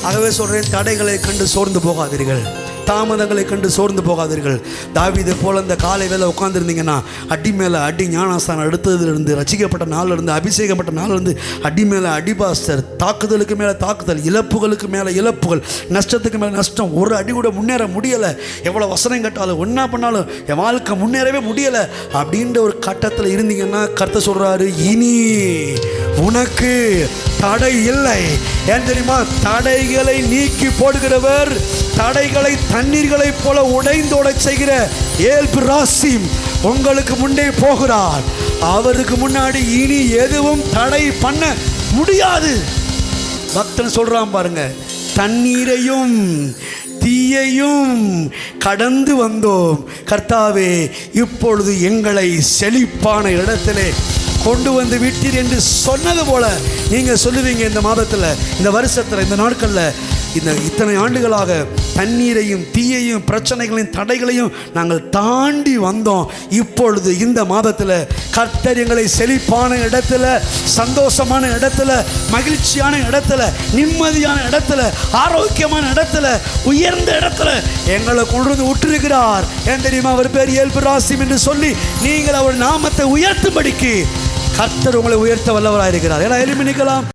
ஆகவே சொல்கிறேன், தடைகளை கண்டு சோர்ந்து போகாதீர்கள், தாமதங்களை கண்டு சோர்ந்து போகாதீர்கள். தாவீது போல இந்த காலை வேலை உட்காந்துருந்தீங்கன்னா அடி மேலே அடி, ஞானஸ்தானம் எடுத்ததுலேருந்து, ரசிக்கப்பட்ட நாளிலிருந்து, அபிஷேகப்பட்ட நாளிலிருந்து அடி மேலே அடி பாஸ்டர், தாக்குதலுக்கு மேலே தாக்குதல், இழப்புகளுக்கு மேலே இழப்புகள், நஷ்டத்துக்கு மேலே நஷ்டம். ஒரு அடி கூட முன்னேற முடியலை, எவ்வளோ வசனம் கேட்டாலும் ஒன்றா பண்ணாலும் என் வாழ்க்கை முன்னேறவே முடியலை அப்படின்ற ஒரு கட்டத்தில் இருந்தீங்கன்னா கர்த்தர் சொல்கிறாரு, இனி உனக்கு தடை இல்லை. ஏன் தெரியுமா? தடைகளை நீக்கி போடுகிறவர், தடைகளை தண்ணீர்களைப் போல உடைந்தோட செய்கிற ஏல்பிராசிம் உங்களுக்கு முன்னே போகிறார். அவருக்கு முன்னாடி இனி எதுவும் தடை பண்ண முடியாது. பக்தன் சொல்றான் பாருங்க, தண்ணீரையும் தீயையும் கடந்து வந்தோம் கர்த்தாவே, இப்பொழுது எங்களை செழிப்பான இடத்திலே கொண்டு வந்து விட்டீர் என்று சொன்னது போல நீங்கள் சொல்லுவீங்க. இந்த மாதத்தில், இந்த வருஷத்தில், இந்த நாட்களில், இந்த இத்தனை ஆண்டுகளாக தண்ணீரையும் தீயையும் பிரச்சனைகளையும் தடைகளையும் நாங்கள் தாண்டி வந்தோம். இப்பொழுது இந்த மாதத்தில் கர்த்தர் எங்களை செழிப்பான இடத்துல, சந்தோஷமான இடத்துல, மகிழ்ச்சியான இடத்துல, நிம்மதியான இடத்துல, ஆரோக்கியமான இடத்துல, உயர்ந்த இடத்துல எங்களை கொண்டு வந்து விட்டுருக்கிறார். ஏன் தெரியுமா? அவர் பேர் ஏல்பிராசிம் என்று சொல்லி நீங்கள் அவர் நாமத்தை உயர்த்தும்படிக்கு கர்த்தர் உங்களை உயர்த்த வல்லவராக இருக்கிறார். எல்லாம் எழுப்பி நிற்கலாம்.